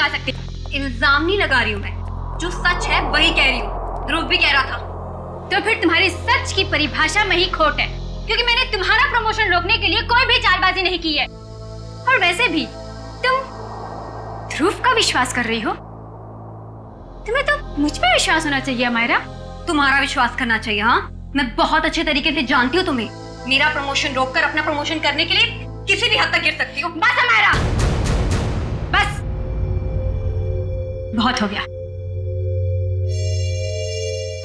लगा सकती। इल्जाम नहीं लगा रही हूँ मैं, जो सच है वही कह रही हूँ। ध्रुव भी कह रहा था। तो फिर तुम्हारी सच की परिभाषा में ही खोट है, क्योंकि मैंने तुम्हारा प्रमोशन रोकने के लिए कोई भी चालबाजी नहीं की है। और वैसे भी तुम ध्रुव का विश्वास कर रही हो। तुम्हें तो मुझ पे विश्वास होना चाहिए अमायरा। तुम्हारा विश्वास करना चाहिए। हाँ, मैं बहुत अच्छे तरीके से जानती हूँ तुम्हें। मेरा प्रमोशन रोककर अपना प्रमोशन करने के लिए किसी भी हद तक गिर सकती हो। बस अमायरा, बस बहुत हो गया।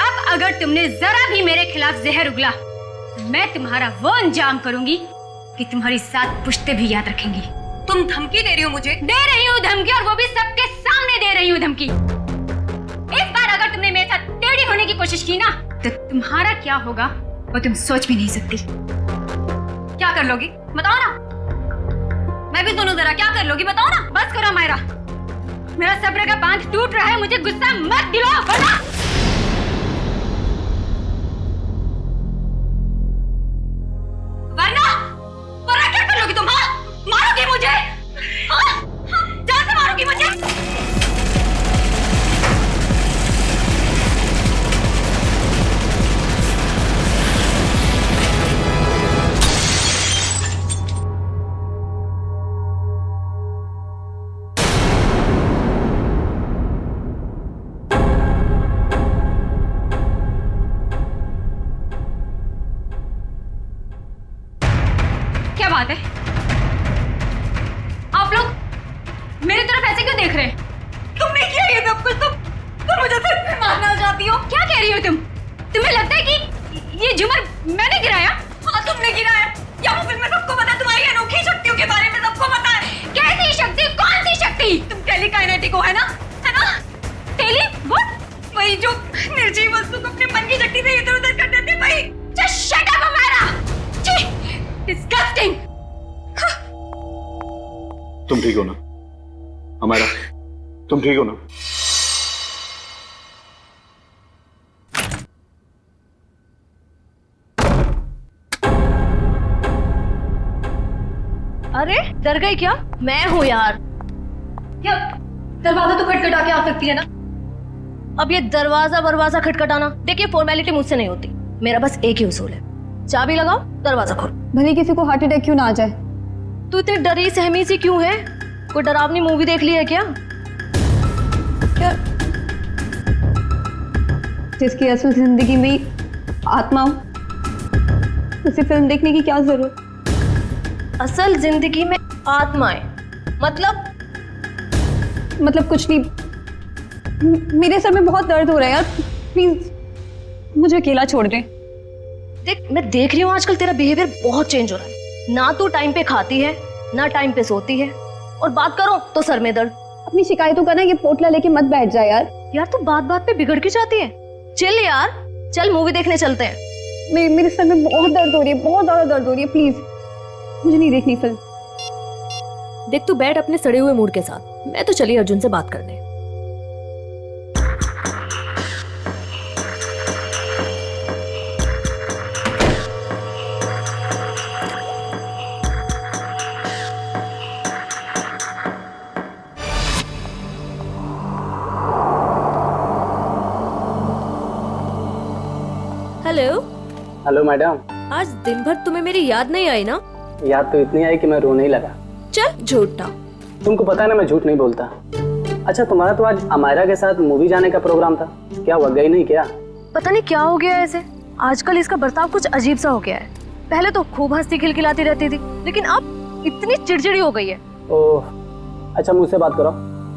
अब अगर तुमने जरा भी मेरे खिलाफ जहर उगला, मैं तुम्हारा वो अंजाम करूंगी कि तुम्हारी 7 पुश्तें भी याद रखेंगी। तुम धमकी दे रही हो मुझे? दे रही हूँ धमकी, और वो भी सबके सामने दे रही हूँ धमकी। इस बार अगर तुमने मेरे साथ टेढ़ी होने की कोशिश की ना, तो तुम्हारा क्या होगा वो तुम सोच भी नहीं सकती। क्या कर लोगी बताओ ना? मैं भी सुनूं जरा, क्या कर लोगी बताओ ना? बस करो मायरा, मेरा सब्र का बांध टूट रहा है। मुझे गुस्सा मत दिलाओ, वरना क्या कर लोगी तुम? हाँ, मारोगी मुझे? हाँ? जान से मारोगी मुझे? क्या बात है? आप लोग मेरी तरफ ऐसे क्यों देख रहे हैं? तुमने किया ये सब कुछ? तुम मुझे सिर्फ पे मारना चाहती हो? क्या कह रही हो तुम? तुम्हें लगता है कि ये झूमर मैंने गिराया? हाँ, तुमने गिराया। या वो फिल्म में सबको पता है, तुम्हारी अनोखी शक्तियों के बारे में सबको पता है। कैसी शक्ति? कौन सी शक्ति? तुम टेलीकाइनेटिक हो, है ना? है ना? टेली वो वही जो निर्जीव वस्तु को अपने मन की शक्ति से इधर उधर कर देते, वही। Just shut up Amaira. छी, डिस्गस्टिंग। तुम ठीक हो ना अमायरा? तुम ठीक हो ना? अरे डर गई क्या? मैं हूँ यार। क्या दरवाजा तो खटखटा के आ सकती है ना? अब ये दरवाजा खटखटाना, देखिए फॉर्मेलिटी मुझसे नहीं होती। मेरा बस एक ही उसूल है, चाबी लगाओ, दरवाजा खोलो। भले किसी को हार्ट अटैक क्यों ना आ जाए। तू इतनी डरी सहमी सी क्यों है? कोई डरावनी मूवी देख ली है क्या? जिसकी असल जिंदगी में ही आत्मा हो, उसे फिल्म देखने की क्या जरूरत? असल जिंदगी में आत्माएं मतलब कुछ नहीं। मेरे सर में बहुत दर्द हो रहा है यार, प्लीज मुझे अकेला छोड़ दे। देख, मैं देख रही हूँ आजकल तेरा बिहेवियर बहुत चेंज हो रहा है। ना तू टाइम पे खाती है, ना टाइम पे सोती है, और बात करो तो सर में दर्द। अपनी शिकायतों का ना ये पोटला लेके मत बैठ जा यार। यार तू बात बात पे बिगड़ के जाती है। चल यार, चल मूवी देखने चलते हैं। मेरे सर में बहुत दर्द हो रही है, बहुत ज्यादा दर्द हो रही है। प्लीज मुझे नहीं देखनी फिल्म। देख, तू बैठ अपने सड़े हुए मूड के साथ। मैं तो चली अर्जुन से बात करने। हेलो। Hello madam. आज दिन भर तुम्हें मेरी याद नहीं आई ना? याद तो इतनी आई कि मैं रोने ही लगा। चल झूठा। तुमको पता है ना मैं झूठ नहीं बोलता। अच्छा, तुम्हारा तो आज अमायरा के साथ मूवी जाने का प्रोग्राम था, क्या हुआ, गई नहीं क्या? पता नहीं क्या हो गया है ऐसे। आजकल इसका बर्ताव कुछ अजीब सा हो गया है। पहले तो खूब हंसती खिलखिलाती रहती थी, लेकिन अब इतनी चिड़चिड़ी हो गई है। ओह, अच्छा मुझसे बात करो।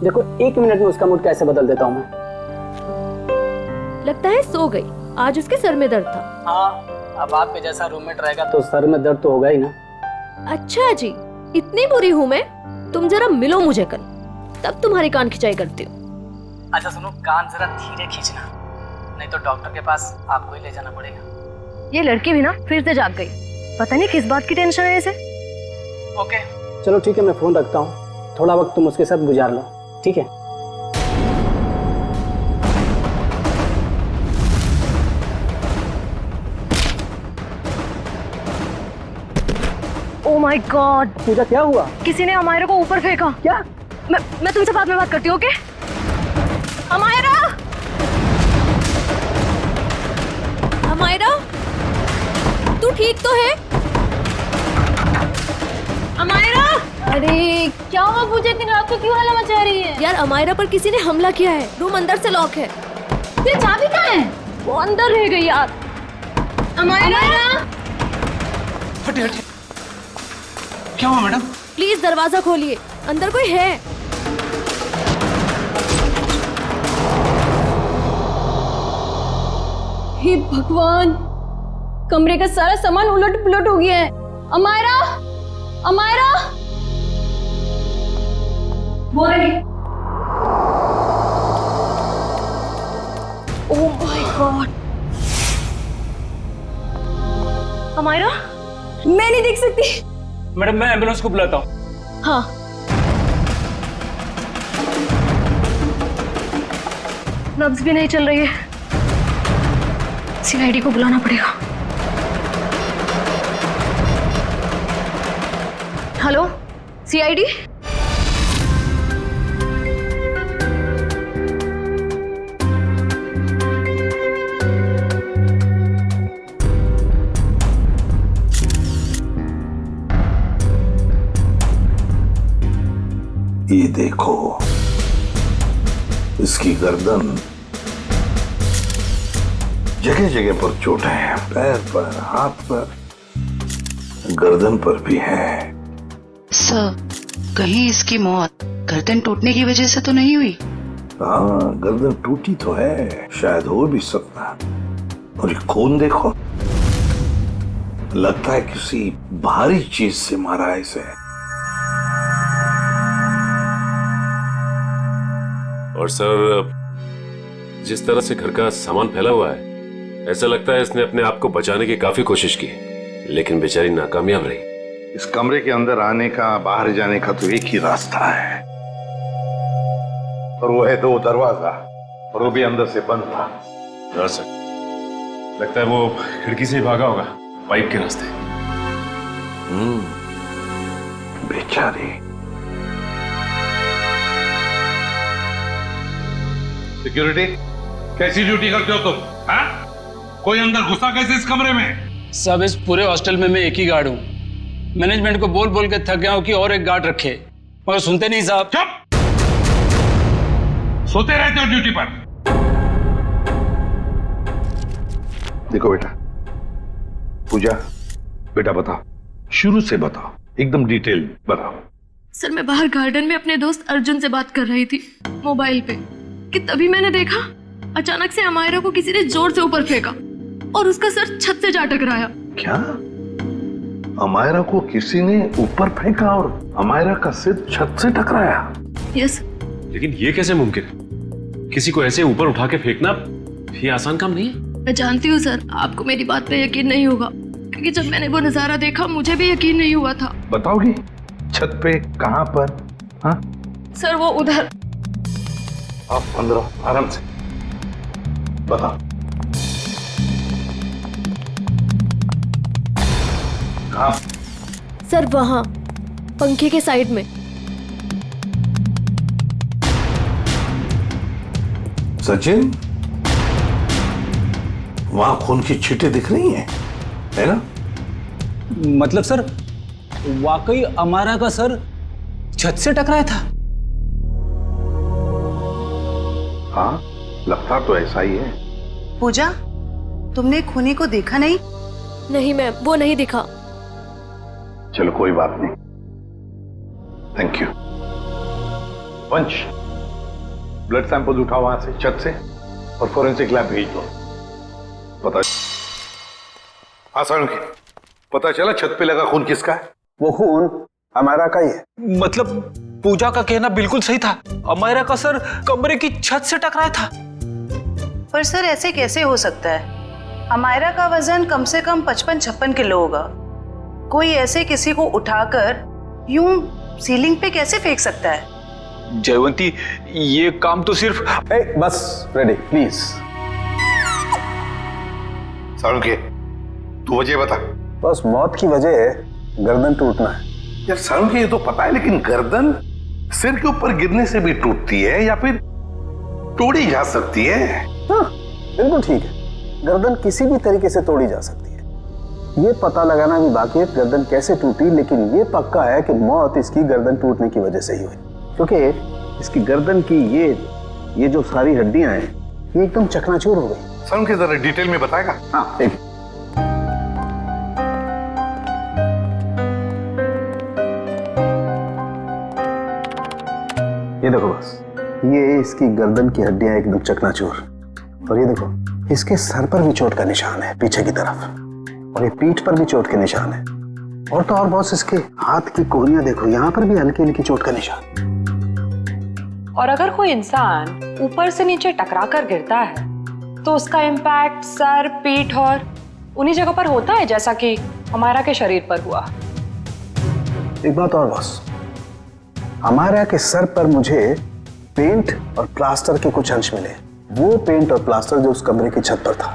देखो 1 मिनट में उसका मूड कैसे बदल देता हूँ मैं। लगता है सो गई। आज उसके सर में दर्द था। हाँ, अब आपके जैसा रूममेट रहेगा तो सर में दर्द तो होगा ही ना। अच्छा जी, इतनी बुरी हूँ मैं? तुम जरा मिलो मुझे कल, तब तुम्हारी कान खिंचाई करती हूँ। अच्छा सुनो, कान जरा धीरे खींचना, नहीं तो डॉक्टर के पास आपको ही ले जाना पड़ेगा। ये लड़की भी ना फिर से जाग गई। पता नहीं किस बात की टेंशन है इसे। ओके चलो ठीक है, मैं फोन रखता हूँ। थोड़ा वक्त तुम उसके साथ गुजार लो, ठीक है? ओह माय गॉड, पूजा क्या हुआ? किसी ने अमायरा को ऊपर फेंका। क्या? मैं तुमसे बाद में बात करती हूँ, ओके? अमायरा, अमायरा, तू ठीक तो है? अमायरा, अरे क्या हुआ पूजा, इतनी रात को क्यों हल्ला मचा रही है? यार अमायरा पर किसी ने हमला किया है, रूम अंदर से लॉक है। तेरी चाबी कहाँ है? वो अंदर रह गई यार। अमायरा, हटे हटे, क्या हुआ मैडम? प्लीज दरवाजा खोलिए, अंदर कोई है। हे भगवान, कमरे का सारा सामान उलट पुलट हो गया है। अमायरा, अमायरा, वो रही। ओह माय गॉड, अमायरा, मैं नहीं देख सकती। मैडम मैं एम्बुलेंस को बुलाता हूँ। हाँ नब्ज भी नहीं चल रही है, सीआईडी को बुलाना पड़ेगा। हेलो सीआईडी, ये देखो, इसकी गर्दन, जगह जगह पर चोटें हैं, पैर पर, हाथ पर, गर्दन पर भी है। सर, कहीं इसकी मौत गर्दन टूटने की वजह से तो नहीं हुई? हाँ, गर्दन टूटी तो है, शायद हो भी सकता। और ये खून देखो, लगता है किसी भारी चीज से मारा है इसे। और सर, जिस तरह से घर का सामान फैला हुआ है, ऐसा लगता है इसने अपने आप को बचाने की काफी कोशिश की, लेकिन बेचारी नाकामयाब रही। इस कमरे के अंदर आने का, बाहर जाने का तो एक ही रास्ता है, और वो है 2 दरवाजा, और वो भी अंदर से बंद था। हाँ सर, लगता है वो खिड़की से ही भागा होगा, पाइप के रास्ते। बेचारी। सिक्योरिटी, कैसी ड्यूटी करते हो तुम? हाँ? कोई अंदर घुसा कैसे इस कमरे में? सब इस पूरे हॉस्टल में मैं एक ही गार्ड हूँ। मैनेजमेंट को बोल बोल के थक गया हूँ कि और एक गार्ड रखे, मगर सुनते नहीं साहब। चुप! सोते रहते हो ड्यूटी पर। देखो बेटा, पूजा, बेटा बताओ, शुरू से बताओ, एकदम डिटेल बताओ। सर मैं बाहर गार्डन में अपने दोस्त अर्जुन से बात कर रही थी मोबाइल पे, कि तभी मैंने देखा अचानक से अमायरा को किसी ने जोर से ऊपर फेंका और उसका सर छत से जा टकराया। क्या? अमायरा को किसी ने ऊपर फेंका और अमायरा का सिर छत से टकराया? यस। लेकिन ये कैसे मुमकिन है? किसी को ऐसे ऊपर उठा के फेंकना ये आसान काम नहीं है। मैं जानती हूँ सर, आपको मेरी बात पे यकीन नहीं होगा, क्योंकि जब मैंने वो नजारा देखा मुझे भी यकीन नहीं हुआ था। बताओगी छत पे कहाँ पर? हाँ सर वो उधर। आप अंदर आराम से बताओ। कहाँ? सर वहां पंखे के साइड में। सचिन, वहां खून की छींटें दिख रही हैं, है ना? मतलब सर, वाकई अमायरा का सर छत से टकराया था? हाँ, लगता तो ऐसा ही है। पूजा, तुमने खूनी को देखा नहीं? नहीं मैम, वो नहीं दिखा। चलो कोई बात नहीं, थैंक यू। वंश, ब्लड सैंपल उठाओ वहां से, छत से, और फोरेंसिक लैब भेज दो। पता आसान, पता चला छत पे लगा खून किसका है? वो खून अमायरा का ही है। मतलब पूजा का कहना बिल्कुल सही था, अमायरा का सर कमरे की छत से टकराया था। पर सर ऐसे कैसे हो सकता है? अमायरा का वजन कम से कम 55-56 किलो होगा। कोई ऐसे किसी को उठाकर यूं सीलिंग पे कैसे फेंक सकता है? जयवंती, ये काम तो सिर्फ बस रेडी प्लीज। सारुके, तू वजह बता। बस मौत की वजह गर्दन टूटना है। यार सारुके, ये तो पता है, लेकिन गर्दन सिर के ऊपर गिरने से भी टूटती है या फिर तोड़ी जा सकती है? हाँ, बिल्कुल ठीक है। गर्दन किसी भी तरीके से तोड़ी जा सकती है। ये पता लगाना भी बाकी है गर्दन कैसे टूटी, लेकिन ये पक्का है कि मौत इसकी गर्दन टूटने की वजह से ही हुई, क्योंकि इसकी गर्दन की ये जो सारी हड्डियां हैं ये एकदम चकनाचूर हो गई। सर उनके जरा डिटेल में बताएगा? हाँ, एक ये देखो बस, ये इसकी गर्दन की हड्डियां एकदम चकनाचूर, और ये देखो इसके सर पर भी चोट का निशान है पीछे की तरफ, और ये पीठ पर भी चोट के निशान है, और तो और बॉस इसके हाथ की कोहनियां देखो, यहाँ पर भी हल्की हल्की चोट का निशान। और अगर कोई इंसान ऊपर से नीचे टकरा कर गिरता है तो उसका इम्पैक्ट सर, पीठ और उन्हीं जगह पर होता है जैसा कि हमारा के शरीर पर हुआ। एक बात और बॉस, हमारा के सर पर मुझे पेंट और प्लास्टर के कुछ अंश मिले। वो पेंट और प्लास्टर जो उस कमरे की छत पर था।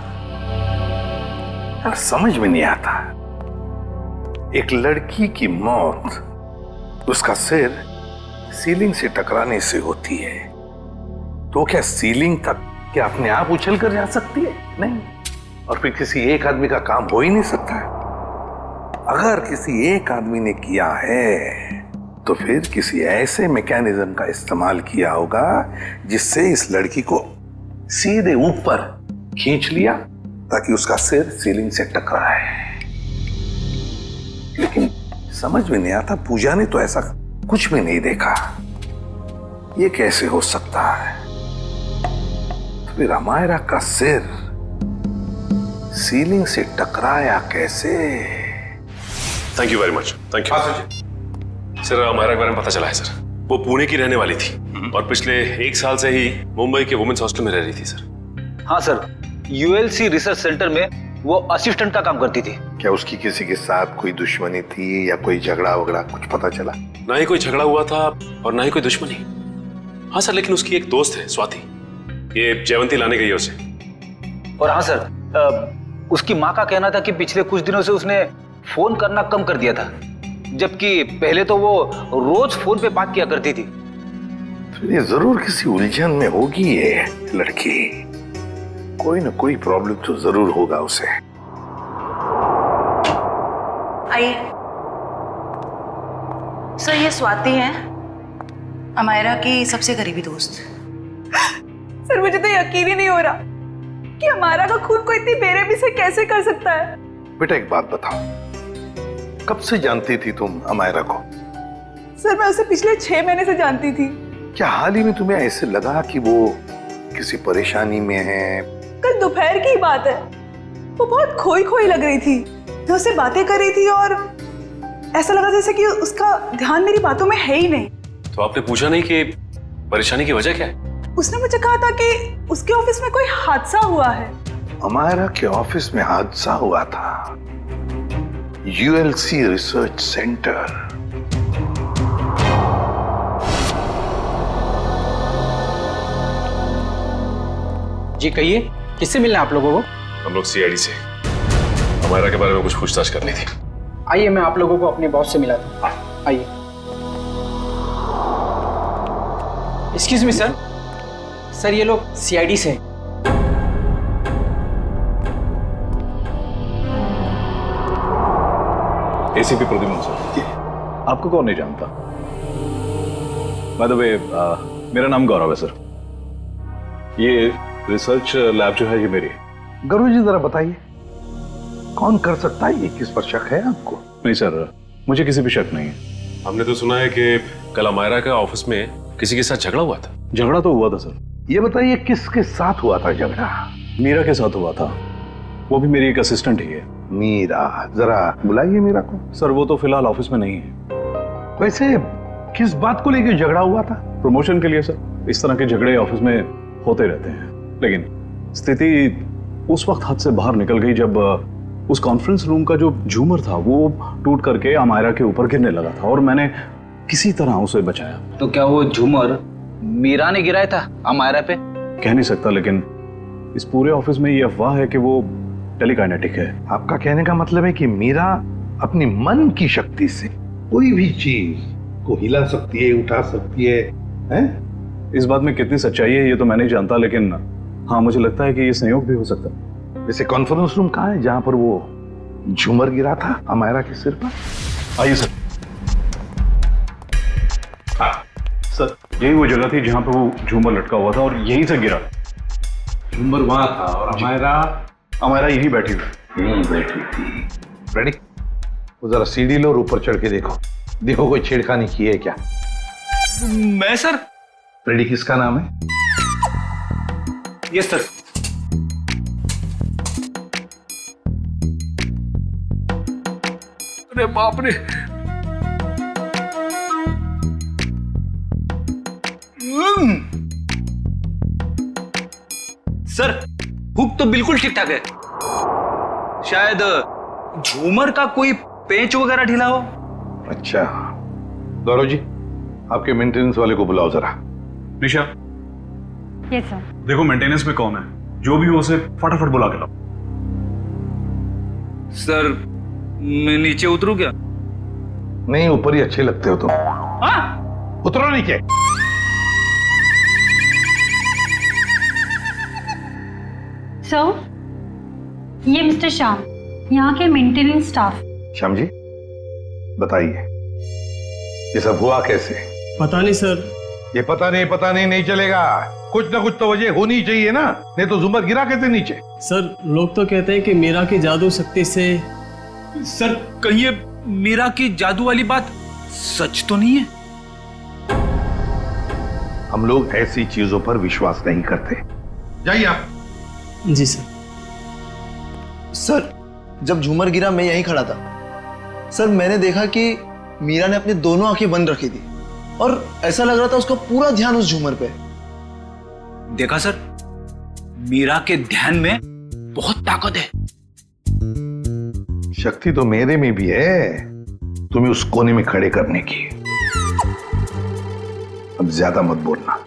यार समझ में नहीं आता, एक लड़की की मौत उसका सिर सीलिंग से टकराने से होती है, तो क्या सीलिंग तक क्या अपने आप उछल कर जा सकती है? नहीं। और फिर किसी एक आदमी का काम हो ही नहीं सकता है। अगर किसी एक आदमी ने किया है तो फिर किसी ऐसे मैकेनिज्म का इस्तेमाल किया होगा जिससे इस लड़की को सीधे ऊपर खींच लिया ताकि उसका सिर सीलिंग से टकराए। लेकिन समझ में नहीं आता, पूजा ने तो ऐसा कुछ भी नहीं देखा। ये कैसे हो सकता है? तो फिर अमायरा का सिर सीलिंग से टकराया कैसे? Thank you very much. Thank you sir. Amaira के बारे में पता चला है सर, वो पुणे की रहने वाली थी और पिछले 1 साल से ही मुंबई के वुमेन्स हॉस्टल में रह रही थी सर। हाँ सर, यूएलसी रिसर्च सेंटर में वो असिस्टेंट का काम करती थी। क्या उसकी किसी के साथ कोई दुश्मनी थी या कोई झगड़ा वगड़ा कुछ पता चला? ना ही कोई झगड़ा हुआ था और ना ही कोई दुश्मनी। हाँ सर, लेकिन उसकी एक दोस्त है स्वाति, ये जयवंती लाने गई है उसे। और हाँ सर, उसकी माँ का कहना था कि पिछले कुछ दिनों से उसने फोन करना कम कर दिया था, जबकि पहले तो वो रोज फोन पे बात किया करती थी। तो ये जरूर किसी उलझन में होगी ये लड़की, कोई ना कोई प्रॉब्लम तो जरूर होगा उसे। आइए सर, ये स्वाति है, अमायरा की सबसे करीबी दोस्त। सर मुझे तो यकीन ही नहीं हो रहा कि हमारा का खून कोई इतनी बेरहमी से कैसे कर सकता है। बेटा एक बात बताओ, कब से जानती थी तुम अमायरा को? सर मैं उसे पिछले 6 महीने से जानती थी। क्या हाल ही में तुम्हें ऐसे लगा कि वो किसी परेशानी में है? कल दोपहर की बात है, वो बहुत खोई खोई लग रही थी। मैं उससे बातें कर रही थी और ऐसा लगा जैसे कि उसका ध्यान मेरी बातों में है ही नहीं। तो आपने पूछा नहीं कि परेशानी की वजह क्या है? उसने मुझे कहा था कि उसके ऑफिस में कोई हादसा हुआ है। अमायरा के ऑफिस में हादसा हुआ था? ULC research centre. जी कहिए, किससे मिलना है आप लोगों को? हम लोग सीआईडी से, अमायरा के बारे में कुछ पूछताछ करनी थी। आइए मैं आप लोगों को अपने बॉस से मिलाता हूं। आइए। एक्सक्यूज मी सर, सर ये लोग सीआईडी से हैं। ACP Pradyuman sir. आपको कौन नहीं जानता? बाय द वे, मेरा नाम गौरव है सर। ये रिसर्च लैब जो है ये मेरी। गौरव जी जरा बताइए, कौन कर सकता है ये? किस पर शक है आपको? नहीं सर, मुझे किसी भी शक नहीं है। हमने तो सुना है कि कल अमायरा का ऑफिस में किसी के साथ झगड़ा हुआ था। झगड़ा तो हुआ था सर। ये बताइए किसके साथ हुआ था झगड़ा? मीरा के साथ हुआ था, वो भी मेरी एक असिस्टेंट ही है। मीरा, जरा बुलाइए मीरा को। सर वो तो फिलहाल ऑफिस में नहीं है। वैसे किस बात को लेकर झगड़ा हुआ था? प्रमोशन के लिए सर। इस तरह के झगड़े ऑफिस में होते रहते हैं, लेकिन स्थिति उस वक्त हाथ से बाहर निकल गई जब उस कॉन्फ्रेंस रूम का जो झूमर था वो टूट करके अमायरा के ऊपर गिरने लगा था और मैंने किसी तरह उसे बचाया। तो क्या वो झूमर मीरा ने गिराया था अमायरा पे? कह नहीं सकता, लेकिन इस पूरे ऑफिस में ये अफवाह है कि वो टेलीकाइनेटिक है। आपका कहने का मतलब है कि मीरा अपनी मन की शक्ति से कोई भी चीज उसको हिला सकती है, उठा सकती है, हैं? इस बात में कितनी सच्चाई है ये तो मैं नहीं जानता, लेकिन हाँ मुझे लगता है कि ये संयोग भी हो सकता है। वैसे कॉन्फ्रेंस रूम कहाँ है जहां पर वो झूमर गिरा था अमायरा के सिर पर? आइए सर। हाँ सर, यही वो जगह थी जहां पर वो झूमर लटका हुआ था और यहीं से गिरा। झूमर वहां था और अमायरा यहीं बैठी थी। रेडी? वो जरा सीढ़ी लो और ऊपर चढ़ के देखो कोई छेड़खानी की है क्या? मैं सर? रेडी किसका नाम है? Yes sir. अरे बाप रे, सर हुक तो बिल्कुल ठीक ठाक है, शायद झूमर का कोई पेंच वगैरह ढीला हो। अच्छा गौरव जी, आपके मेंटेनेंस वाले को बुलाओ जरा। निशा, यस सर। देखो मेंटेनेंस में कौन है, जो भी हो उसे फटाफट बुला के लाओ। सर मैं नीचे उतरूं क्या? नहीं, ऊपर ही अच्छे लगते हो तुम। उतरो नीचे। ये मिस्टर श्याम, यहाँ के मेंटेनेंस स्टाफ। श्याम जी बताइए ये सब हुआ कैसे? पता नहीं सर। ये पता नहीं चलेगा, कुछ ना कुछ तो वजह होनी चाहिए ना, नहीं तो झूमर गिरा कैसे नीचे? सर लोग तो कहते हैं कि मीरा की जादू शक्ति से। सर कहीं ये मीरा की जादू वाली बात सच तो नहीं है? हम लोग ऐसी चीजों पर विश्वास नहीं करते। जाइए आप। जी सर। सर जब झूमर गिरा मैं यहीं खड़ा था सर, मैंने देखा कि मीरा ने अपनी दोनों आंखें बंद रखी थी और ऐसा लग रहा था उसका पूरा ध्यान उस झूमर पे। देखा सर, मीरा के ध्यान में बहुत ताकत है। शक्ति तो मेरे में भी है, तुम्हें उस कोने में खड़े करने की। अब ज्यादा मत बोलना,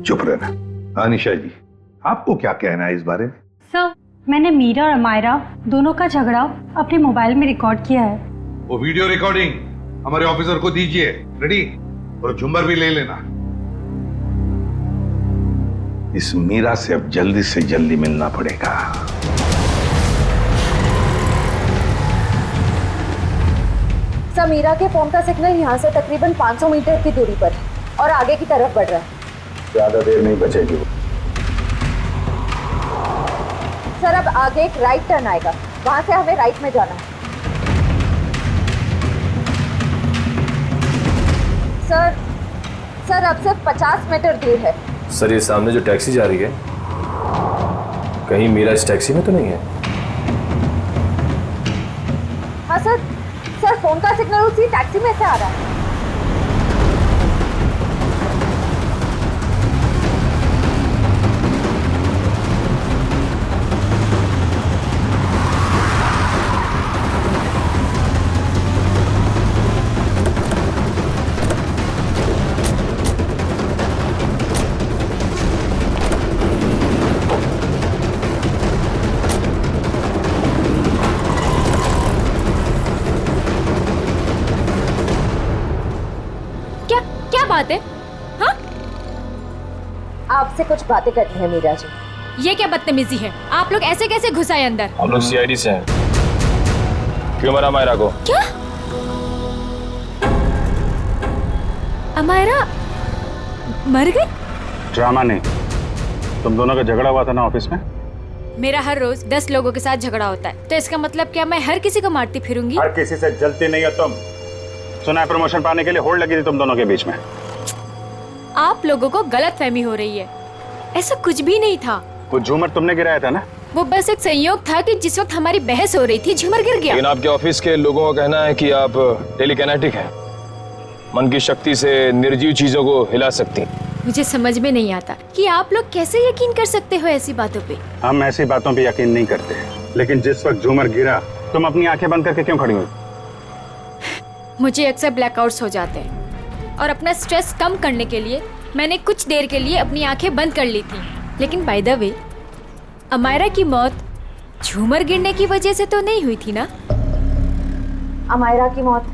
चुप रहना। निशा जी आपको क्या कहना है इस बारे में? सर मैंने मीरा और अमायरा दोनों का झगड़ा अपने मोबाइल में रिकॉर्ड किया है। वो वीडियो रिकॉर्डिंग हमारे ऑफिसर को दीजिए। रेडी? और झूमर भी ले लेना। इस मीरा से अब जल्दी से जल्दी मिलना पड़ेगा। सर मीरा के फोन का सिग्नल यहाँ से तकरीबन 500 मीटर की दूरी पर और आगे की तरफ बढ़ रहा है। ज्यादा देर नहीं बचेगी वो। सर अब आगे एक राइट टर्न आएगा, वहां से हमें राइट में जाना है। सर अब सिर्फ 50 मीटर दूर है। सर ये सामने जो टैक्सी जा रही है, कहीं मीरा इस टैक्सी में तो नहीं है? हाँ सर फोन का सिग्नल उसी टैक्सी में से आ रहा है। बात है? हाँ? आपसे कुछ बातें करनी है मीरा जी। ये क्या बदतमीजी है? आप लोग ऐसे कैसे घुस आए अंदर? हम लोग सीआईडी से हैं। क्यों मरा अमायरा को? क्या? अमायरा मर गई? ड्रामा नहीं, तुम दोनों का झगड़ा हुआ था ना ऑफिस में। मेरा हर रोज 10 लोगों के साथ झगड़ा होता है, तो इसका मतलब क्या मैं हर किसी को मारती फिरूंगी? हर किसी से जलती नहीं है तुम। सुना है प्रमोशन पाने के लिए होड़ लगी थी तुम दोनों के बीच में। आप लोगों को गलतफहमी हो रही है, ऐसा कुछ भी नहीं था। वो झूमर तुमने गिराया था ना? वो बस एक संयोग था कि जिस वक्त हमारी बहस हो रही थी झूमर गिर गया। लेकिन आपके ऑफिस के लोगों का कहना है कि आप टेलीकिनेटिक हैं, मन की शक्ति से निर्जीव चीजों को हिला सकती। मुझे समझ में नहीं आता कि आप लोग कैसे यकीन कर सकते हो ऐसी बातों पे। हम ऐसी बातों पे यकीन नहीं करते, लेकिन जिस वक्त झूमर गिरा तुम अपनी आंखें बंद करके क्यों खड़ी हुई? मुझे अक्सर ब्लैकआउट्स हो जाते हैं और अपना स्ट्रेस कम करने के लिए मैंने कुछ देर के लिए अपनी आंखें बंद कर ली थी। लेकिन बाय द वे, अमायरा की मौत झूमर गिरने की वजह से तो नहीं हुई थी ना? अमायरा की मौत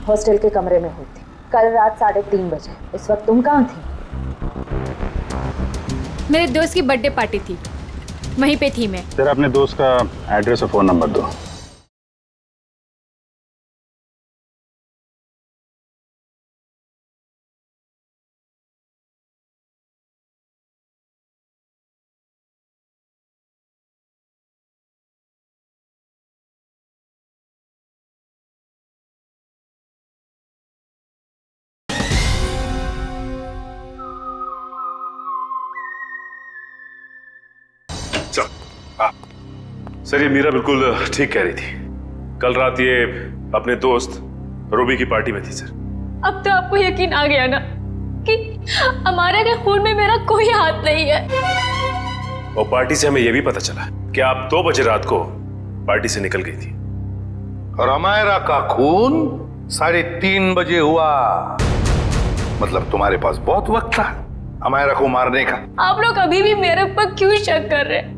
हॉस्टल के कमरे में हुई थी। कल रात 3:30 बजे। इस वक्त तुम कहाँ थी? मेरे दोस्त की बर्थडे पार्टी थी, वहीं पे थी मैं। जरा अपने दोस्त का एड्रेस और फोन नंबर दो। सर ये मीरा बिल्कुल ठीक कह रही थी। कल रात ये अपने दोस्त रूबी की पार्टी में थी सर। अब तो आपको यकीन आ गया ना कि हमारे के खून में मेरा कोई हाथ नहीं है। और पार्टी से हमें यह भी पता चला कि आप 2 बजे रात को पार्टी से निकल गई थी। और अमायरा का खून 3:30 बजे हुआ। मतलब तुम्हारे पास बहुत वक्त था अमायरा को मारने का। आप लोग अभी भी मेरे ऊपर क्यों शक कर रहे हैं?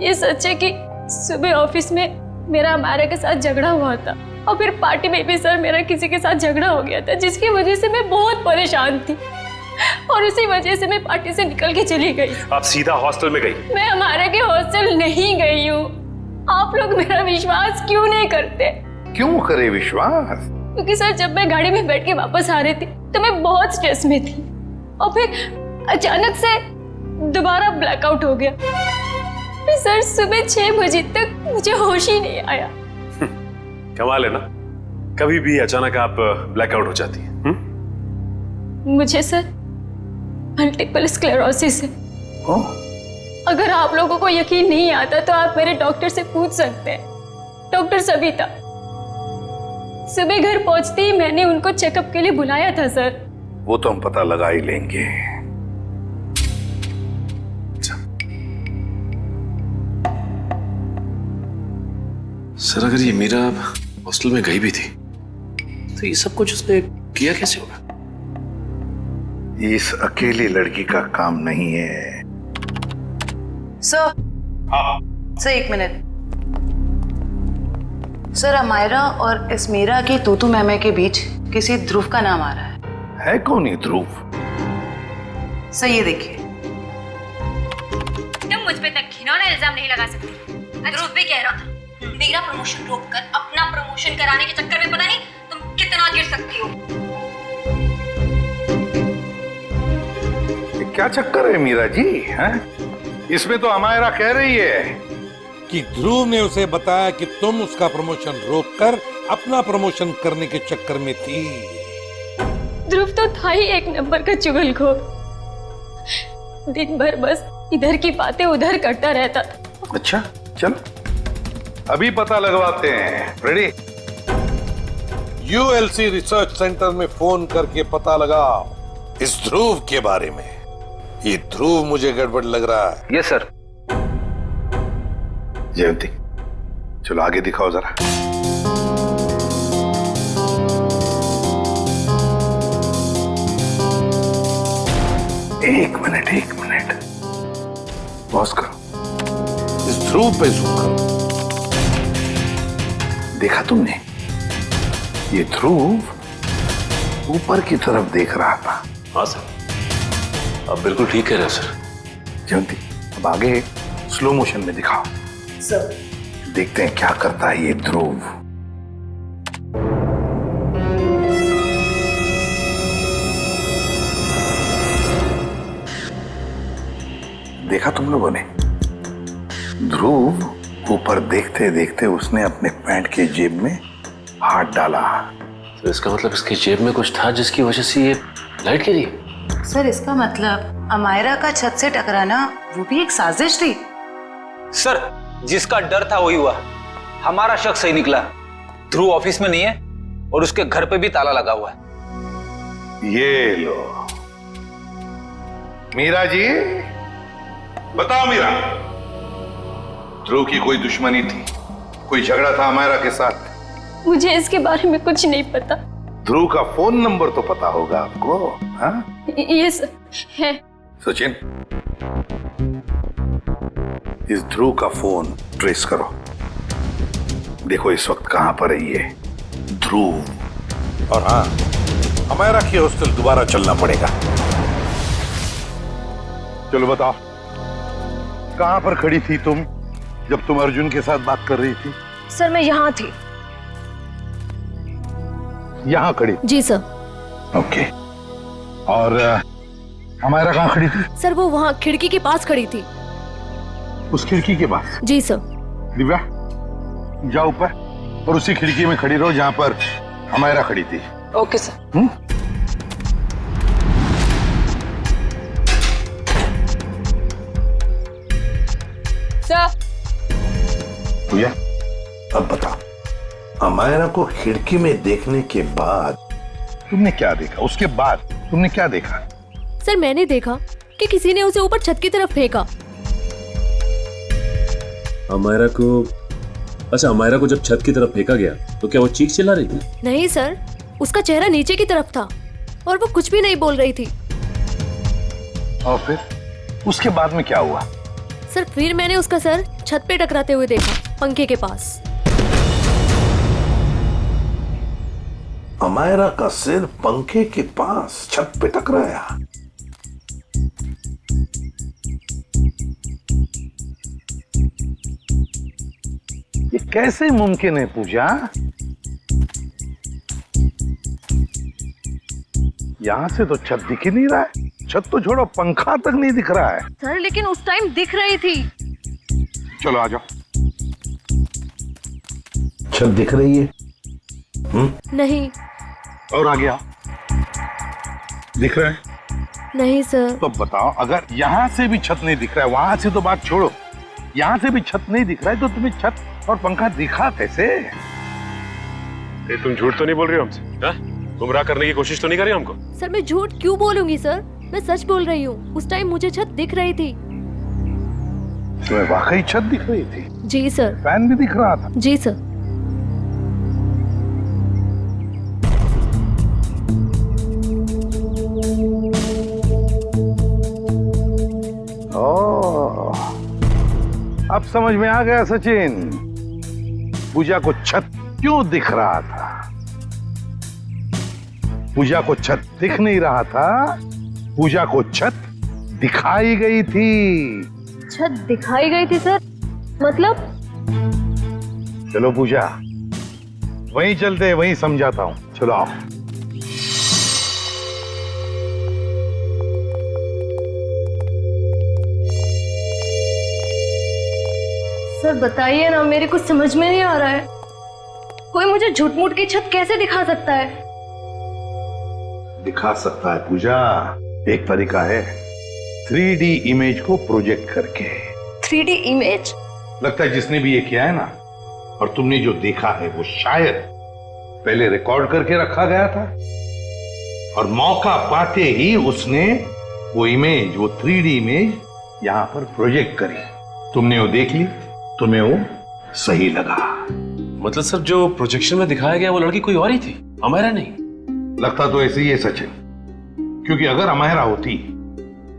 ये सच है कि सुबह ऑफिस में मेरा अमायरा के साथ झगड़ा हुआ था और फिर पार्टी में भी सर मेरा किसी के साथ झगड़ा हो गया था, जिसकी वजह से मैं बहुत परेशान थी और उसी वजह से मैं पार्टी से निकल के चली गई। आप सीधा हॉस्टल में गई? मैं अमायरा के हॉस्टल नहीं गई हूँ। आप लोग मेरा विश्वास क्यों नहीं करते? क्यों करे विश्वास? क्योंकि सर जब मैं गाड़ी में बैठ के वापस आ रही थी तो मैं बहुत स्ट्रेस में थी और फिर अचानक से दोबारा ब्लैकआउट हो गया। फिर सर सुबह 6 बजे तक मुझे होश ही नहीं आया। कमाल है ना, कभी भी अचानक आप ब्लैकआउट हो जाती हैं। मुझे सर मल्टीपल स्क्लेरोसिस है। अगर आप लोगों को यकीन नहीं आता तो आप मेरे डॉक्टर से पूछ सकते हैं, डॉक्टर सविता। सुबह घर पहुंचते ही मैंने उनको चेकअप के लिए बुलाया था सर। वो तो हम पता लगा ही लेंगे। सर अगर ये मीरा हॉस्टल में गई भी थी तो ये सब कुछ उसने किया कैसे होगा? इस अकेली लड़की का काम नहीं है। Sir sir 1 minute. Sir Amaira और इस मीरा की तूतू मैमे के बीच किसी ध्रुव का नाम आ रहा है कौन ये ध्रुव? सर ये देखिए। तुम मुझ पे तक घिनौना इल्जाम नहीं लगा सकती। ध्रुव भी कह रहा था मेरा प्रमोशन रोककर अपना प्रमोशन कराने के चक्कर में पता नहीं तुम कितना गिर सकती हो। ये क्या चक्कर है मीरा जी? हैं? इसमें तो अमायरा कह रही है कि ध्रुव ने उसे बताया कि तुम उसका प्रमोशन रोककर अपना प्रमोशन करने के चक्कर में थी। ध्रुव तो था ही एक नंबर का चुगलखोर। दिन भर बस इधर की बातें उधर करता रहता था। अच्छा चल अभी पता लगवाते हैं। रेडी? यूएलसी रिसर्च सेंटर में फोन करके पता लगाओ इस ध्रुव के बारे में। ये ध्रुव मुझे गड़बड़ लग रहा है। Yes sir. जयंती चलो आगे दिखाओ जरा। एक मिनट पॉज करो। इस ध्रुव पे जूम करो। देखा तुमने? ये ध्रुव ऊपर की तरफ देख रहा था। हाँ सर, आप बिल्कुल ठीक कह रहे हो सर। जयंती अब आगे स्लो मोशन में दिखाओ। सर देखते हैं क्या करता है ये ध्रुव। देखा तुम लोगों ने? ध्रुव ऊपर देखते देखते उसने अपने पैंट के जेब में हाथ डाला। तो इसका मतलब इसकी जेब में कुछ था जिसकी वजह से ये लाइट गिरी। सर इसका मतलब अमायरा का छत से टकराना वो भी एक साजिश थी। सर जिसका डर था वही हुआ। हमारा शक सही निकला। ध्रुव ऑफिस में नहीं है और उसके घर पे भी ताला लगा हुआ है। ये लो मीरा जी, बताओ मीरा, ध्रुव की कोई दुश्मनी थी? कोई झगड़ा था अमायरा के साथ? मुझे इसके बारे में कुछ नहीं पता। ध्रुव का फोन नंबर तो पता होगा आपको? हाँ यस है। सचिन इस ध्रुव का फोन ट्रेस करो। देखो इस वक्त कहां पर है ये ध्रुव। और हाँ, हमारा की हॉस्टल दोबारा चलना पड़ेगा। चलो बताओ, कहां पर खड़ी थी तुम जब तुम अर्जुन के साथ बात कर रही थी? सर मैं यहाँ थी। यहां खड़ी? जी सर। ओके। और हमारा कहां खड़ी थी? सर वो वहाँ खिड़की के पास खड़ी थी। उस खिड़की के पास? जी सर। दिव्या, जाओ ऊपर और उसी खिड़की में खड़ी रहो जहां पर हमारा खड़ी थी। Okay sir. सर। भैया, अब बताओ, हमारा को खिड़की में देखने के बाद तुमने क्या देखा? उसके बाद तुमने क्या देखा? सर मैंने देखा कि किसी ने उसे ऊपर छत की तरफ फेंका। अमायरा को, अच्छा अमायरा को जब छत की तरफ फेंका गया तो क्या वो चीख चिल्ला रही थी? नहीं सर, उसका चेहरा नीचे की तरफ था और वो कुछ भी नहीं बोल रही थी। और फिर उसके बाद में क्या हुआ? सर फिर मैंने उसका सर छत पे टकराते हुए देखा, पंखे के पास। अमायरा का सिर पंखे के पास छत पे टकराया। ये कैसे मुमकिन है पूजा? यहां से तो छत दिख ही नहीं रहा है। छत तो छोड़ो, पंखा तक नहीं दिख रहा है। सर लेकिन उस टाइम दिख रही थी। चलो आ जाओ। छत दिख रही है? नहीं। और आ गया? दिख रहा है? नहीं सर। तो बताओ, अगर यहां से भी छत नहीं दिख रहा है, वहां से तो बात छोड़ो, यहां से भी छत नहीं दिख रहा है, तो तुम्हें छत और पंखा दिखा कैसे? तुम झूठ तो नहीं बोल रही हो हमसे? गुमराह करने की कोशिश तो नहीं कर रही हमको? सर मैं झूठ क्यों बोलूंगी सर, मैं सच बोल रही हूँ। उस टाइम मुझे छत दिख रही थी। तुम्हें वाकई छत दिख रही थी? जी सर। फैन भी दिख रहा था? जी सर। अब समझ में आ गया सचिन, पूजा को छत क्यों दिख रहा था। पूजा को छत दिख नहीं रहा था, पूजा को छत दिखाई गई थी। छत दिखाई गई थी सर? मतलब? चलो पूजा, वहीं चलते, वहीं समझाता हूं। चलो आओ। सर बताइए ना, मेरे कुछ समझ में नहीं आ रहा है। कोई मुझे झूठ मूठ की छत कैसे दिखा सकता है? दिखा सकता है पूजा, एक तरीका है, 3D इमेज को प्रोजेक्ट करके। 3D image? लगता है जिसने भी ये किया है ना, और तुमने जो देखा है, वो शायद पहले रिकॉर्ड करके रखा गया था और मौका पाते ही उसने वो इमेज, वो 3D इमेज यहां पर प्रोजेक्ट करी। तुमने वो देख ली, तुम्हें वो सही लगा। मतलब सर, जो प्रोजेक्शन में दिखाया गया वो लड़की कोई और ही थी, अमायरा नहीं? लगता तो ऐसे ही है सचिन, क्योंकि अगर अमायरा होती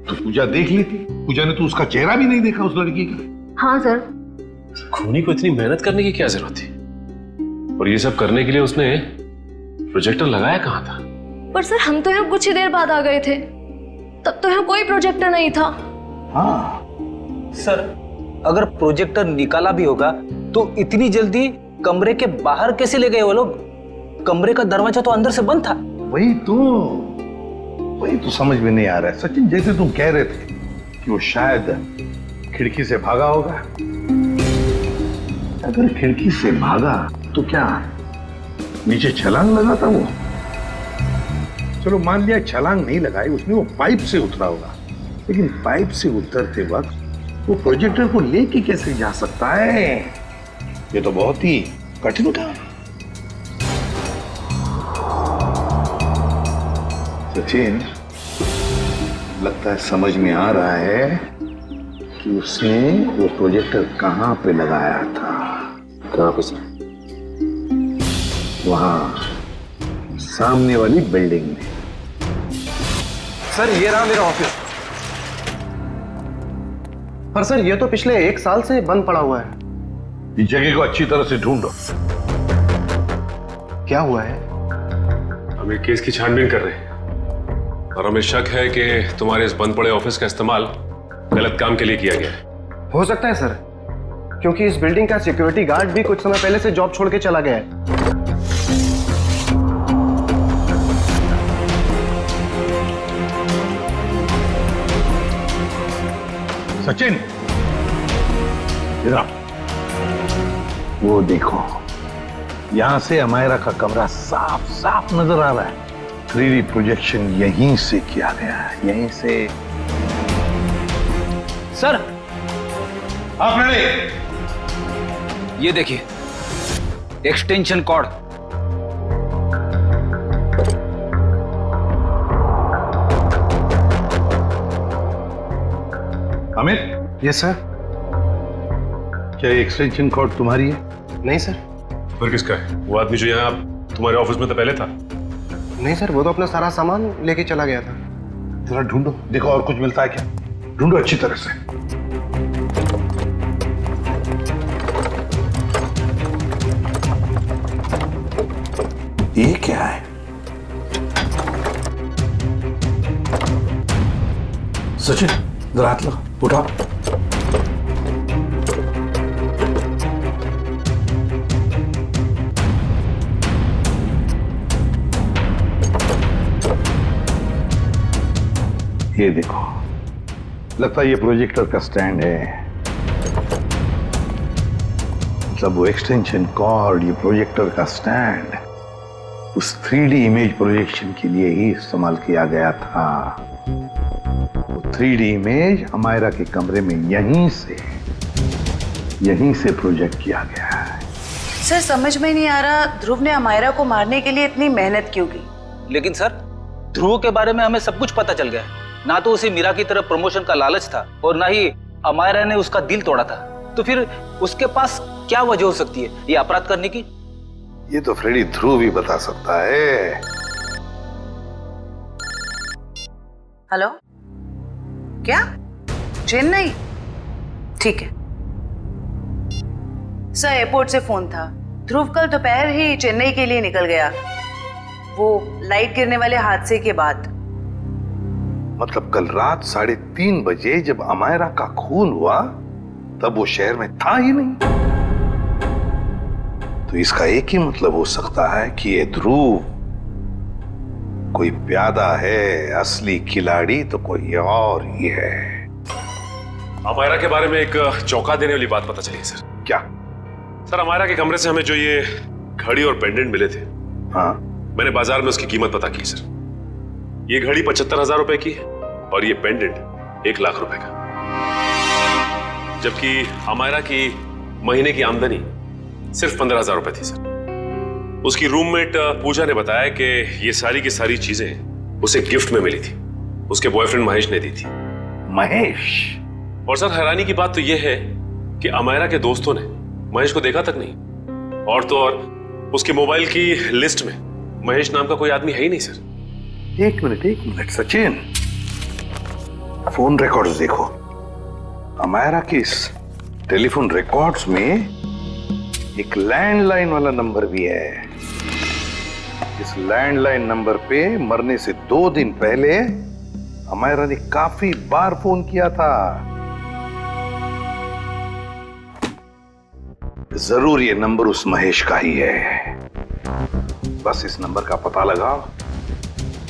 तो पूजा देख लेती। पूजा ने तो उसका चेहरा भी नहीं देखा उस लड़की का। हाँ सर। खूनी को इतनी मेहनत करने की क्या जरूरत थी? और ये सब करने के लिए उसने प्रोजेक्टर लगाया कहां था? पर सर हम तो यहाँ कुछ ही देर बाद आ गए थे, तब तो यहाँ कोई प्रोजेक्टर नहीं था। हाँ सर, अगर प्रोजेक्टर निकाला भी होगा तो इतनी जल्दी कमरे के बाहर कैसे ले गए वो लोग? कमरे का दरवाजा तो अंदर से बंद था। वही तो समझ में नहीं आ रहा है सचिन। जैसे तुम कह रहे थे कि वो शायद खिड़की से भागा होगा। अगर खिड़की से भागा तो क्या नीचे छलांग लगा था वो? चलो मान लिया छलांग नहीं लगाई उसने, वो पाइप से उतरा होगा। लेकिन पाइप से उतरते वक्त वो प्रोजेक्टर को लेके कैसे जा सकता है? ये तो बहुत ही कठिन काम है। सचिन, लगता है समझ में आ रहा है कि उसने वो प्रोजेक्टर कहां पे लगाया था। कहां पे सर? वहां सामने वाली बिल्डिंग में। सर ये रहा मेरा ऑफिस। पर सर ये तो पिछले 1 साल से बंद पड़ा हुआ है। इस जगह को अच्छी तरह से ढूंढो। क्या हुआ है? हम एक केस की छानबीन कर रहे हैं और हमें शक है कि तुम्हारे इस बंद पड़े ऑफिस का इस्तेमाल गलत काम के लिए किया गया है। हो सकता है सर, क्योंकि इस बिल्डिंग का सिक्योरिटी गार्ड भी कुछ समय पहले से जॉब छोड़ के चला गया है। सचिन, इधर आओ। वो देखो, यहां से अमायरा का कमरा साफ साफ नजर आ रहा है। 3D प्रोजेक्शन यहीं से किया गया है, यहीं से। सर, आप रेडी? ये देखिए, extension cord. Amit. Yes sir. क्या ये एक्सटेंशन कॉर्ड तुम्हारी है? नहीं सर। फिर किसका है? वो आदमी जो यहाँ तुम्हारे ऑफिस में तो पहले था। नहीं सर, वो तो अपना सारा सामान लेके चला गया था। जरा ढूंढो, देखो और कुछ मिलता है क्या। ढूंढो अच्छी तरह से। ये क्या है? सचिन, जरा हाथ लो, उठाओ। ये देखो, लगता है ये प्रोजेक्टर का स्टैंड है। मतलब वो एक्सटेंशन कॉर्ड, ये प्रोजेक्टर का स्टैंड उस 3D इमेज प्रोजेक्शन के लिए ही इस्तेमाल किया गया था। वो 3D इमेज अमायरा के कमरे में यहीं से प्रोजेक्ट किया गया है। सर समझ में नहीं आ रहा, ध्रुव ने अमायरा को मारने के लिए इतनी मेहनत क्यों की? लेकिन सर, ध्रुव के बारे में हमें सब कुछ पता चल गया। ना तो उसे मीरा की तरफ प्रमोशन का लालच था और ना ही अमायरा ने उसका दिल तोड़ा था। तो फिर उसके पास क्या वजह हो सकती है ये अपराध करने की? ये तो फ्रेडी ध्रुव ही बता सकता है। हेलो, क्या? चेन्नई? ठीक है सर, एयरपोर्ट से फोन था। ध्रुव कल दोपहर ही चेन्नई के लिए निकल गया, वो लाइट गिरने वाले हादसे के बाद। मतलब कल रात 3:30 बजे जब अमायरा का खून हुआ तब वो शहर में था ही नहीं। तो इसका एक ही मतलब हो सकता है कि ये ध्रुव कोई प्यादा है, असली खिलाड़ी तो कोई और ही है। अमायरा के बारे में एक चौंका देने वाली बात पता चली सर। क्या? सर, अमायरा के कमरे से हमें जो ये घड़ी और पेंडेंट मिले थे, हाँ, मैंने बाजार में उसकी कीमत पता की सर। ये घड़ी 75,000 रुपए की है और ये पेंडेंट 1 लाख रुपए का। जबकि अमायरा की महीने की आमदनी सिर्फ 15,000 रुपए थी सर। उसकी रूममेट पूजा ने बताया कि ये सारी की सारी चीजें उसे गिफ्ट में मिली थी, उसके बॉयफ्रेंड महेश ने दी थी। महेश? और सर, हैरानी की बात तो यह है कि अमायरा के दोस्तों ने महेश को देखा तक नहीं। और तो और उसके मोबाइल की लिस्ट में महेश नाम का कोई आदमी है ही नहीं सर। एक मिनट सचिन, फोन रिकॉर्ड्स देखो। अमायरा के इस टेलीफोन रिकॉर्ड्स में एक लैंडलाइन वाला नंबर भी है। इस लैंडलाइन नंबर पे मरने से 2 दिन पहले अमायरा ने काफी बार फोन किया था। जरूर ये नंबर उस महेश का ही है। बस इस नंबर का पता लगाओ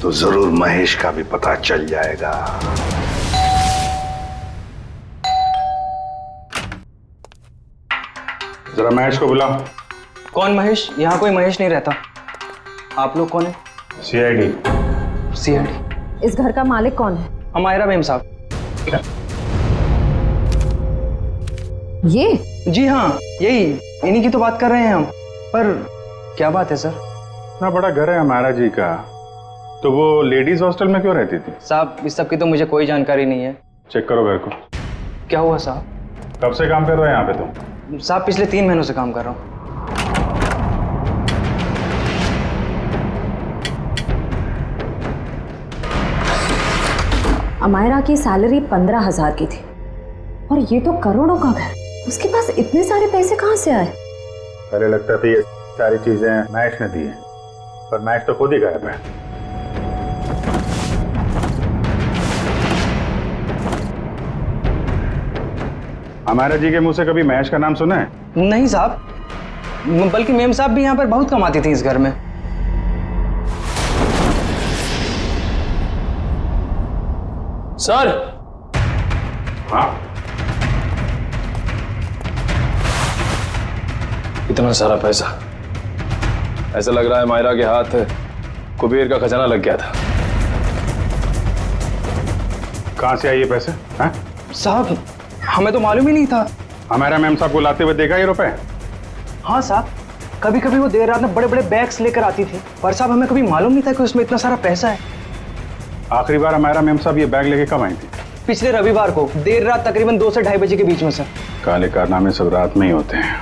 तो जरूर महेश का भी पता चल जाएगा। जरा महेश को बुलाओ। कौन महेश? यहाँ कोई महेश नहीं रहता। आप लोग कौन है? सीआईडी। इस घर का मालिक कौन है? अमायरा मेम साहब। ये? जी हाँ, यही, इन्हीं की तो बात कर रहे हैं हम। पर क्या बात है सर? इतना बड़ा घर है अमायरा जी का, तो वो लेडीज हॉस्टल में क्यों रहती थी? साहब, इस सब की तो मुझे कोई जानकारी नहीं है। चेक करो घर को। क्या हुआ साहब? कब से काम कर रहे हो यहाँ पे तुम? साहब, पिछले 3 महीनों से काम कर रहा हूँ। अमायरा की सैलरी 15,000 की थी और ये तो करोड़ों का घर। उसके पास इतने सारे पैसे कहाँ से आए? पहले लगता था ये सारी चीजें महेश ने दी है, पर मैच तो खुद ही गायब है। हमारा जी के मुंह से कभी महेश का नाम सुना है? नहीं साहब, बल्कि मेम साहब भी यहाँ पर बहुत कमाती थी इस घर में। सर। हाँ, इतना सारा पैसा, ऐसा लग रहा है मायरा के हाथ कुबेर का खजाना लग गया था। कहाँ से आए ये पैसे? हाँ? साहब हमें तो मालूम ही नहीं था। हमारा मैम साहब को लाते हुए देखा ये रुपए? हाँ साहब, कभी कभी वो देर रात में बड़े बड़े बैग्स लेकर आती थी, पर साहब हमें कभी मालूम नहीं था कि उसमें इतना सारा पैसा है। आखिरी बार हमारा मैम साहब ये बैग लेके कब आई थी? पिछले रविवार को देर रात तकरीबन 2 से 2:30 बजे के बीच में सर। काले कारनामे सब रात में ही होते हैं।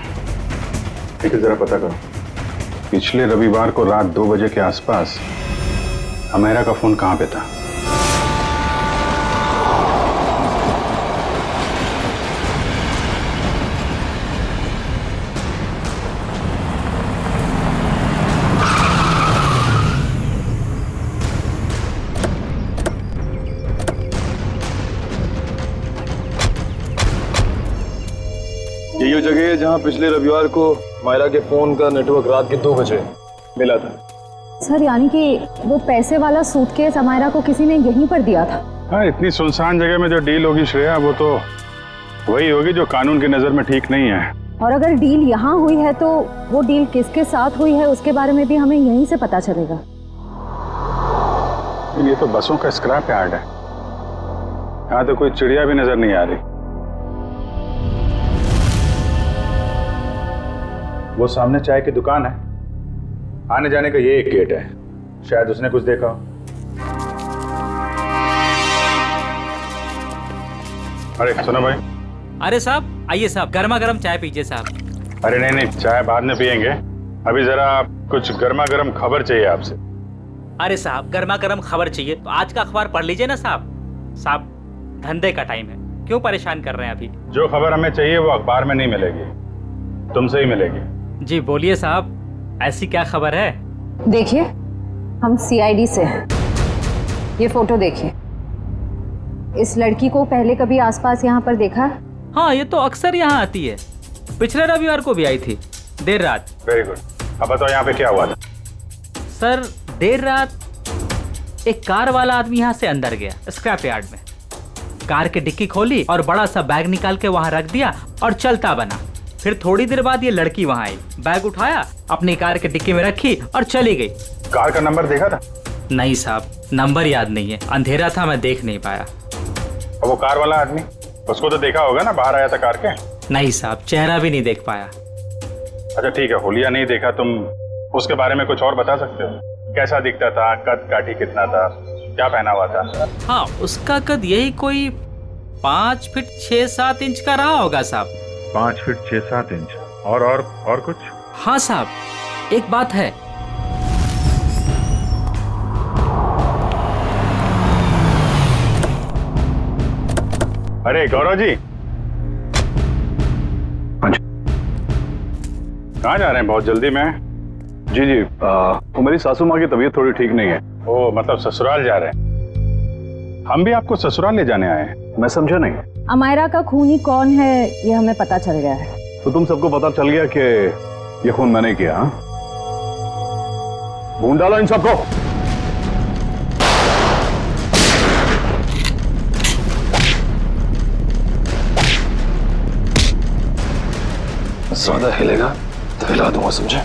लेकिन जरा पता करो, पिछले रविवार को रात 2 बजे के आसपास हमारा का फोन कहाँ पे था? यही वो जगह है जहाँ पिछले रविवार को मायरा के फोन का नेटवर्क रात के 2 बजे मिला था। सर यानी कि वो पैसे वाला सूटकेस अमायरा को किसी ने यहीं पर दिया था? हाँ, इतनी सुनसान जगह में जो डील होगी श्रेया, वो तो वही होगी जो कानून की नजर में ठीक नहीं है। और अगर डील यहाँ हुई है तो वो डील किसके साथ हुई है उसके बारे में भी हमें यहीं से पता चलेगा। ये तो बसों का स्क्रैप यार्ड है, यहाँ तो कोई चिड़िया भी नजर नहीं आ रही। वो सामने चाय की दुकान है, आने जाने का ये एक गेट है, शायद उसने कुछ देखा हो। अरे सुनो भाई। अरे साहब आइए साहब, गर्मा गर्म चाय पीजिए साहब। अरे नहीं नहीं, चाय बाद में पियेंगे, अभी जरा कुछ गर्मा गर्म खबर चाहिए आपसे। अरे साहब गर्मा गर्म खबर चाहिए तो आज का अखबार पढ़ लीजिए ना साहब। साहब धंधे का टाइम है, क्यों परेशान कर रहे हैं अभी? जो खबर हमें चाहिए वो अखबार में नहीं मिलेगी, तुमसे ही मिलेगी। जी बोलिए साहब, ऐसी क्या खबर है? देखिए हम CID से हैं। ये फोटो देखिए, इस लड़की को पहले कभी आसपास यहाँ पर देखा है? हाँ ये तो अक्सर यहाँ आती है, पिछले रविवार को भी आई थी देर रात। वेरी गुड, अब बताओ यहाँ पे क्या हुआ था? सर देर रात एक कार वाला आदमी यहाँ से अंदर गया स्क्रैप यार्ड में, कार की डिक्की खोली और बड़ा सा बैग निकाल के वहां रख दिया और चलता बना। फिर थोड़ी देर बाद ये लड़की वहां आई, बैग उठाया, अपनी कार की डिक्की में रखी और चली गई। कार का नंबर देखा था? नहीं साहब, नंबर याद नहीं है, अंधेरा था, मैं देख नहीं पाया। और वो कार वाला आदमी, उसको तो देखा होगा ना, बाहर आया था कार के? नहीं साहब, चेहरा भी नहीं देख पाया। अच्छा ठीक है, हुलिया नहीं देखा, तुम उसके बारे में कुछ और बता सकते हो? कैसा दिखता था, कद काठी कितना था, क्या पहना हुआ था? हाँ उसका कद यही कोई 5 फीट 6-7 इंच का रहा होगा साहब। 5 फीट 6-7 इंच। और कुछ? हाँ साहब, एक बात है। अरे गौरव जी, कहाँ जा रहे हैं बहुत जल्दी में? जी जी, वो मेरी सासू माँ की तबीयत थोड़ी ठीक नहीं है। ओ मतलब ससुराल जा रहे हैं? हम भी आपको ससुराल ले जाने आए हैं। मैं समझा नहीं। अमायरा का खूनी कौन है ये हमें पता चल गया है। तो तुम सबको पता चल गया कि ये खून मैंने किया? हाँ, ढूंढ डालो इन सबको। ज्यादा हिलेगा तो हिला दूंगा, समझे?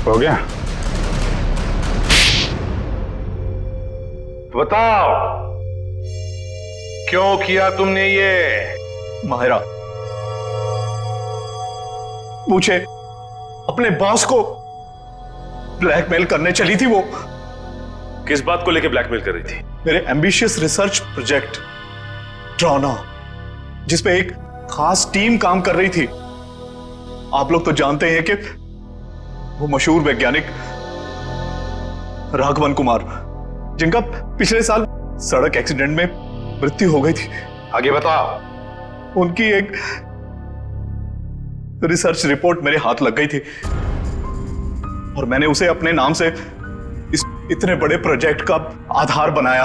हो गया? बताओ क्यों किया तुमने ये? माहिरा पूछे, अपने बॉस को ब्लैकमेल करने चली थी वो। किस बात को लेकर ब्लैकमेल कर रही थी? मेरे एम्बिशियस रिसर्च प्रोजेक्ट ड्रोना, जिसपे एक खास टीम काम कर रही थी। आप लोग तो जानते हैं कि वो मशहूर वैज्ञानिक राघवन कुमार, जिनका पिछले साल सड़क एक्सीडेंट में मृत्यु हो गई थी। आगे बताओ। उनकी एक रिसर्च रिपोर्ट मेरे हाथ लग गई थी और मैंने उसे अपने नाम से इस इतने बड़े प्रोजेक्ट का आधार बनाया।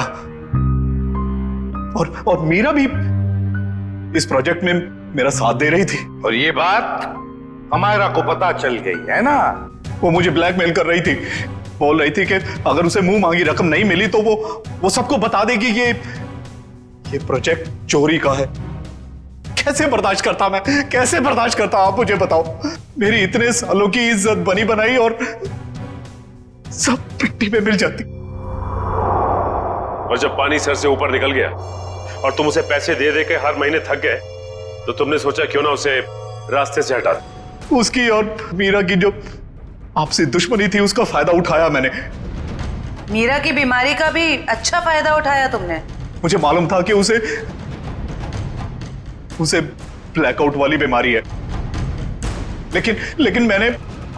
और मीरा भी इस प्रोजेक्ट में मेरा साथ दे रही थी। और ये बात अमायरा को पता चल गई है ना? वो मुझे ब्लैकमेल कर रही थी, बोल रही थी कि अगर उसे मुंह मांगी रकम नहीं मिली तो वो सबको बता देगी कि ये प्रोजेक्ट चोरी का है। कैसे बर्दाश्त करता मैं, कैसे बर्दाश्त करता? आप मुझे बताओ। मेरी इतने सालों की इज्जत बनी बनाई और सब मिट्टी में मिल जाती। और जब पानी सर से ऊपर निकल गया और तुम उसे पैसे दे दे के हर महीने थक गए तो तुमने सोचा क्यों ना उसे रास्ते से हटा दो। उसकी और मीरा की जो आपसी दुश्मनी थी उसका फायदा उठाया मैंने। मीरा की बीमारी का भी अच्छा फायदा उठाया तुमने। मुझे मालूम था कि उसे ब्लैकआउट वाली बीमारी है, लेकिन मैंने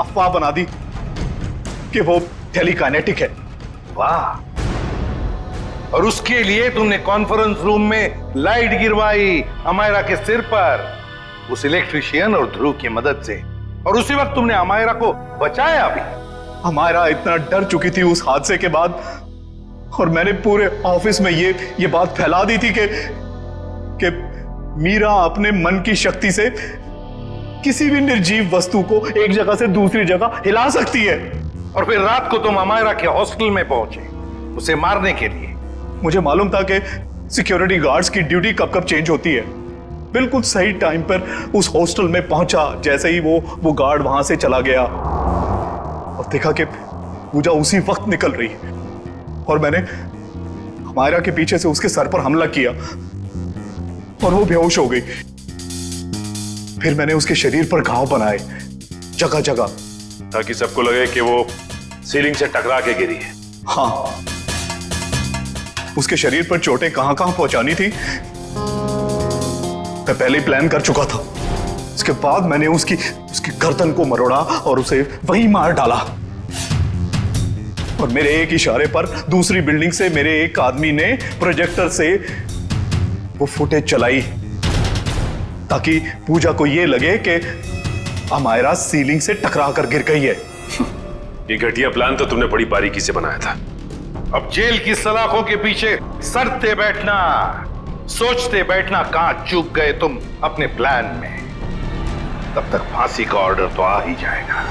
अफवाह बना दी कि वो टेलीकाइनेटिक है। वाह! और उसके लिए तुमने कॉन्फ्रेंस रूम में लाइट गिरवाई अमायरा के सिर पर, उस इलेक्ट्रिशियन और ध्रुव की मदद से, और उसी वक्त तुमने अमायरा को बचाया भी। अमायरा इतना डर चुकी थी उस हादसे के बाद, और मैंने पूरे ऑफिस में ये बात फैला दी थी कि मीरा अपने मन की शक्ति से किसी भी निर्जीव वस्तु को एक जगह से दूसरी जगह हिला सकती है। और फिर रात को तुम अमायरा के हॉस्टल में पहुंचे उसे मारने के लिए। मुझे मालूम था कि सिक्योरिटी गार्ड्स की ड्यूटी कब कब चेंज होती है। बिल्कुल सही टाइम पर उस हॉस्टल में पहुंचा। जैसे ही वो गार्ड वहां से चला गया और देखा कि पूजा उसी वक्त निकल रही है, और मैंने अमायरा के पीछे से उसके सर पर हमला किया और वो बेहोश हो गई। फिर मैंने उसके शरीर पर घाव बनाए जगह जगह, ताकि सबको लगे कि वो सीलिंग से टकरा के गिरी है। हाँ, उसके शरीर पर चोटें कहां कहां पहुंचानी थी मैं पहले ही प्लान कर चुका था। उसके बाद मैंने उसकी गर्दन को मरोड़ा और उसे वहीं मार डाला। और मेरे एक इशारे पर दूसरी बिल्डिंग से मेरे एक आदमी ने प्रोजेक्टर से वो फुटेज चलाई ताकि पूजा को यह लगे कि अमायरा सीलिंग से टकरा कर गिर गई है। ये घटिया प्लान तो तुमने बड़ी बारीकी से बनाया था। अब जेल की सलाखों के पीछे सरते बैठना, सोचते बैठना कहां चूक गए तुम अपने प्लान में। तब तक फांसी का ऑर्डर तो आ ही जाएगा।